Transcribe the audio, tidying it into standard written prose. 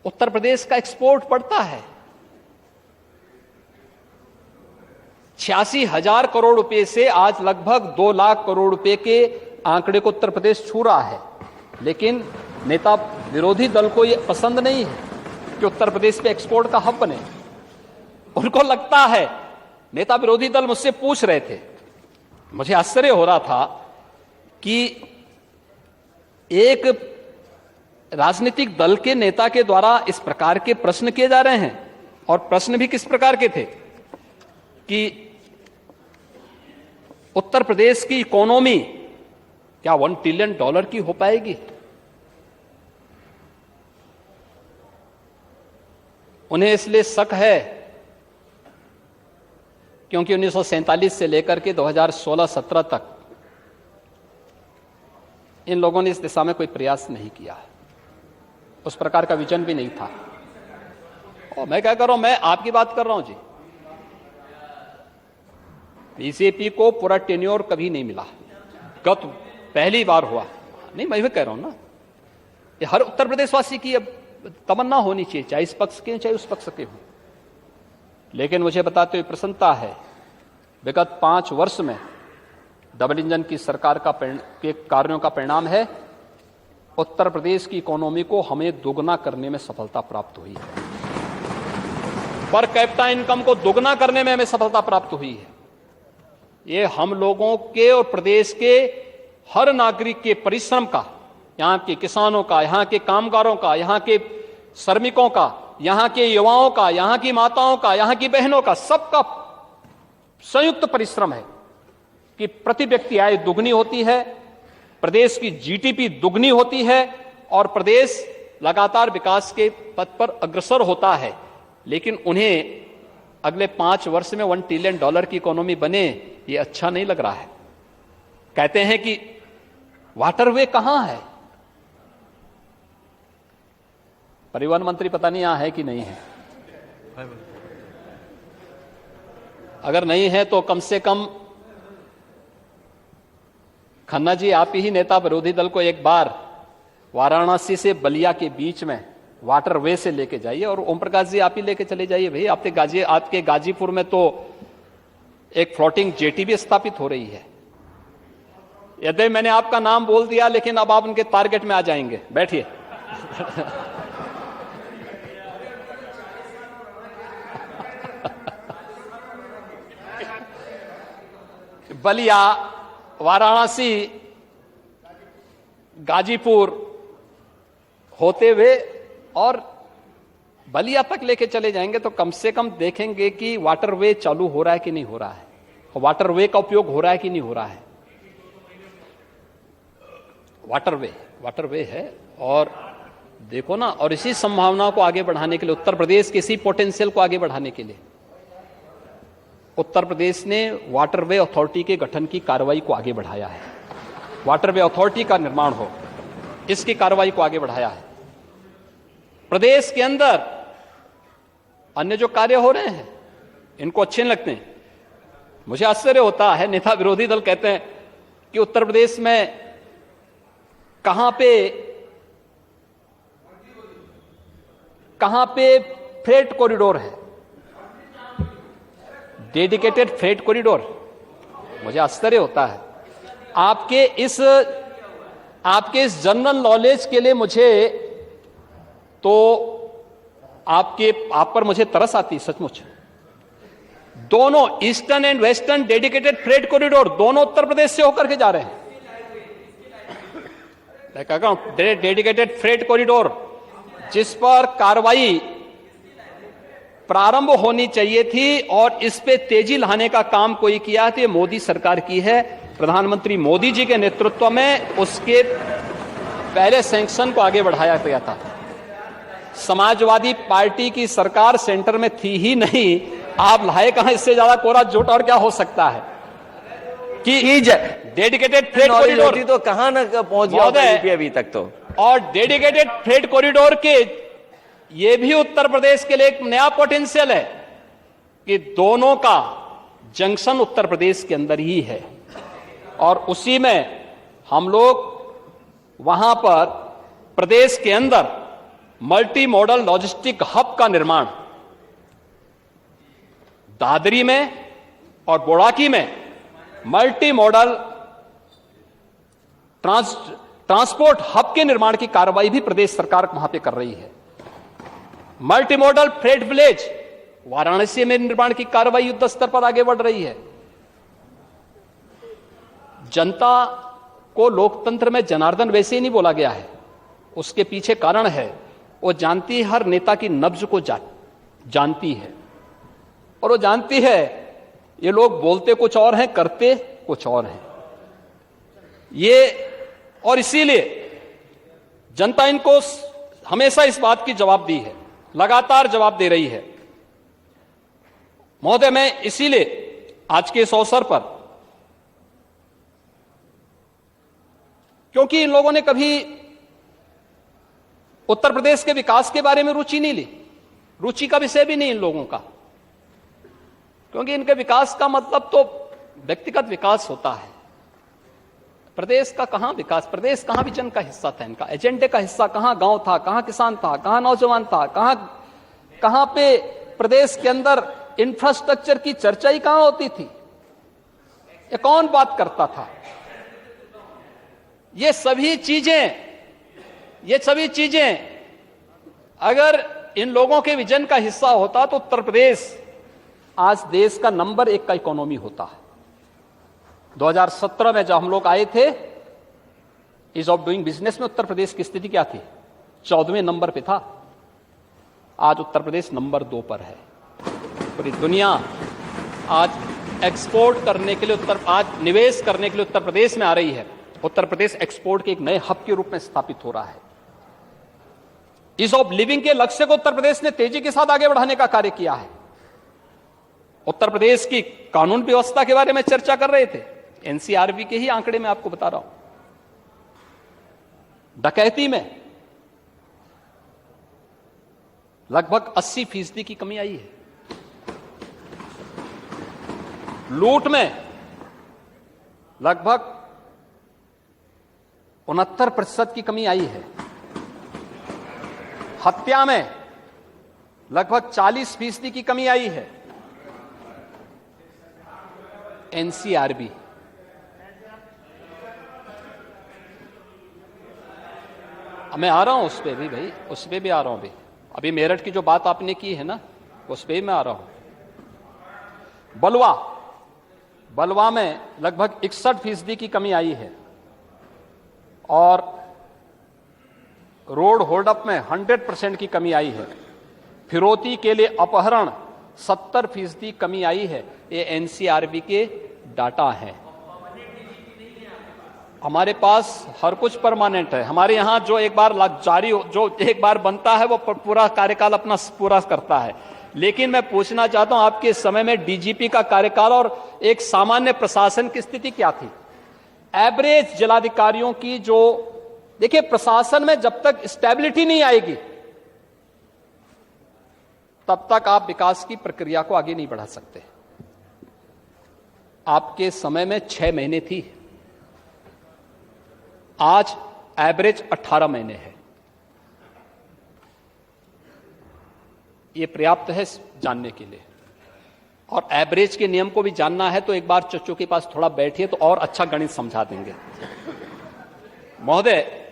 उत्तर प्रदेश का एक्सपोर्ट बढ़ता है। 86,000 करोड़ रुपए से आज लगभग 2 लाख करोड़ रुपए के आंकड़े को उत्तर प्रदेश छू रहा है। लेकिन नेता विरोधी दल को यह पसंद नहीं है कि उत्तर प्रदेश पे एक्सपोर्ट का हब बने। उनको लगता है, नेता विरोधी दल मुझसे पूछ रहे थे, मुझे आश्चर्य हो रहा था कि एक राजनीतिक दल के नेता के द्वारा इस प्रकार के प्रश्न किए जा रहे हैं। और प्रश्न भी किस प्रकार के थे कि उत्तर प्रदेश की इकोनॉमी क्या $1 ट्रिलियन की हो पाएगी? उन्हें इसलिए शक है क्योंकि 1947 से लेकर के 2016-17 तक इन लोगों ने इस दिशा में कोई प्रयास नहीं किया, उस प्रकार का विजन भी नहीं था। और मैं क्या कर रहा हूं, मैं आपकी बात कर रहा हूं जी। बीजेपी को पूरा टेन्योर कभी नहीं मिला, पहली बार हुआ। नहीं, मैं भी कह रहा हूं ना, ये हर उत्तर प्रदेशवासी की अब तमन्ना होनी चाहिए, चाहे इस पक्ष के चाहे उस पक्ष के हो। लेकिन मुझे बताते हुए प्रसन्नता है, विगत 5 वर्ष में डबल इंजन की सरकार के कार्यों का परिणाम है उत्तर प्रदेश की इकोनॉमी को हमें दोगुना करने में सफलता प्राप्त हुई है। पर कैपिटा इनकम को दोगुना करने में हमें सफलता प्राप्त हुई है। ये हम लोगों के और प्रदेश के हर नागरिक के परिश्रम का, यहां के किसानों का, यहां के कामगारों का, यहां के श्रमिकों का, यहां के युवाओं का, यहां की माताओं का, यहां की बहनों का, सबका संयुक्त परिश्रम है कि प्रति व्यक्ति आय दुगनी होती है, प्रदेश की जीडीपी दुगनी होती है और प्रदेश लगातार विकास के पथ पर अग्रसर होता है। लेकिन उन्हें अगले 5 वर्ष में $1 ट्रिलियन की इकोनॉमी बने, ये अच्छा नहीं लग रहा है। कहते हैं कि वाटरवे कहां है? परिवहन मंत्री पता नहीं यहां है कि नहीं है। अगर नहीं है तो कम से कम खन्ना जी, आप ही नेता विरोधी दल को एक बार वाराणसी से बलिया के बीच में वाटरवे से लेके जाइए। और ओम प्रकाश जी, आप ही लेके चले जाइए भाई। आपके गाजीपुर में तो एक फ्लोटिंग जेटी भी स्थापित हो रही है। यद्यपि मैंने आपका नाम बोल दिया, लेकिन अब आप उनके टारगेट में आ जाएंगे। बैठिए। बलिया, वाराणसी, गाजीपुर होते हुए और बलिया तक लेके चले जाएंगे तो कम से कम देखेंगे कि वाटरवे चालू हो रहा है कि नहीं हो रहा है, और वाटरवे का उपयोग हो रहा है कि नहीं हो रहा है। वाटरवे है। और देखो ना, और इसी संभावना को आगे बढ़ाने के लिए, उत्तर प्रदेश के इसी पोटेंशियल को आगे बढ़ाने के लिए उत्तर प्रदेश ने वाटरवे अथॉरिटी के गठन की कार्रवाई को आगे बढ़ाया है। वाटरवे अथॉरिटी का निर्माण हो, इसकी कार्रवाई को आगे बढ़ाया है। प्रदेश के अंदर अन्य जो कार्य हो रहे हैं इनको अच्छे नहीं लगते हैं। मुझे आश्चर्य होता है, नेता विरोधी दल कहते हैं कि उत्तर प्रदेश में कहां पे फ्रेट कॉरिडोर है, डेडिकेटेड फ्रेट कॉरिडोर। मुझे आश्चर्य होता है। आपके इस जनरल नॉलेज के लिए मुझे तो आप पर मुझे तरस आती सचमुच। दोनों eastern and western dedicated freight corridor दोनों उत्तर प्रदेश से होकर के जा रहे हैं। डेडिकेटेड फ्रेट कॉरिडोर जिस पर कार्रवाई प्रारंभ होनी चाहिए थी और इस पे तेजी लाने का काम कोई किया तो ये मोदी सरकार की है। प्रधानमंत्री मोदी जी के नेतृत्व में उसके पहले सैंक्शन को आगे बढ़ाया गया था। समाजवादी पार्टी की सरकार सेंटर में थी ही नहीं, आप लाए कहां? इससे ज्यादा कोरा झूठ और क्या हो सकता है कि डेडिकेटेड फ्रेट कॉरिडोर तो कहां ना पहुंच गया अभी तक तो। और डेडिकेटेड फ्रेट कॉरिडोर के ये भी उत्तर प्रदेश के लिए एक नया पोटेंशियल है कि दोनों का जंक्शन उत्तर प्रदेश के अंदर ही है और उसी में हम लोग वहां पर प्रदेश के अंदर मल्टी मॉडल लॉजिस्टिक हब का निर्माण दादरी में और बोड़ाकी में मल्टी मॉडल ट्रांसपोर्ट हब के निर्माण की कार्रवाई भी प्रदेश सरकार वहां पे कर रही है। Multi modal freight village Varanasi में निर्माण की कार्रवाई युद्ध स्तर पर आगे बढ़ रही है। जनता को लोकतंत्र में जनार्दन वैसे ही नहीं बोला गया है, उसके पीछे कारण है, वो जानती है, हर नेता की नब्ज को जानती है, और वो जानती है ये लोग बोलते कुछ और हैं, करते कुछ और हैं। ये और इसीलिए जनता इनको हमेशा इस बात की जवाब दी है, लगातार जवाब दे रही है। महोदय, मैं इसीलिए आज के इस अवसर पर, क्योंकि इन लोगों ने कभी उत्तर प्रदेश के विकास के बारे में रुचि नहीं ली, रुचि का विषय भी नहीं इन लोगों का, क्योंकि इनके विकास का मतलब तो व्यक्तिगत विकास होता है। प्रदेश का कहां विकास, प्रदेश कहां विजन का हिस्सा था, इनका एजेंडे का हिस्सा कहां गांव था, कहां किसान था, कहां नौजवान था, कहां पे प्रदेश के अंदर इंफ्रास्ट्रक्चर की चर्चा ही कहां होती थी, ये कौन बात करता था। ये सभी चीजें अगर इन लोगों के विजन का हिस्सा होता तो उत्तर प्रदेश आज देश का नंबर 1 का इकोनॉमी होता है। 2017 में जब हम लोग आए थे, ईज ऑफ डूइंग बिजनेस में उत्तर प्रदेश की स्थिति क्या थी? 14वें नंबर पे था। आज उत्तर प्रदेश नंबर 2 पर है। पूरी दुनिया आज एक्सपोर्ट करने के लिए आज निवेश करने के लिए उत्तर प्रदेश में आ रही है। उत्तर प्रदेश एक्सपोर्ट के एक नए हब के रूप में स्थापित हो रहा है। ईज ऑफ लिविंग के लक्ष्य को उत्तर प्रदेश ने तेजी के साथ आगे बढ़ाने का कार्य किया है। उत्तर प्रदेश की कानून व्यवस्था के बारे में चर्चा कर रहे थे, एनसीआरबी के ही आंकड़े में आपको बता रहा हूं। डकैती में लगभग 80% की कमी आई है। लूट में लगभग 69% की कमी आई है। हत्या में लगभग 40% की कमी आई है। एनसीआरबी मैं आ रहा हूं उस पे भी भाई, उस पे भी आ रहा हूं। अभी मेरठ की जो बात आपने की है ना, उस पे मैं आ रहा हूं। बलवा में लगभग 61% की कमी आई है और रोड होल्डअप में 100% की कमी आई है। फिरौती के लिए अपहरण 70% कमी आई है। ये एनसीआरबी के डाटा है। हमारे पास हर कुछ परमानेंट है। हमारे यहां जो एक बार जारी जो एक बार बनता है वो पूरा कार्यकाल अपना पूरा करता है। लेकिन मैं पूछना चाहता हूं, आपके समय में डीजीपी का कार्यकाल और एक सामान्य प्रशासन की स्थिति क्या थी? एवरेज जिलाधिकारियों की जो, देखिए प्रशासन में जब तक स्टेबिलिटी नहीं आएगी तब तक आप विकास की प्रक्रिया को आगे नहीं बढ़ा सकते। आपके समय में 6 महीने थी, आज एवरेज 18 महीने है। यह पर्याप्त है जानने के लिए। और एवरेज के नियम को भी जानना है तो एक बार चच्चू के पास थोड़ा बैठिए तो और अच्छा गणित समझा देंगे। महोदय,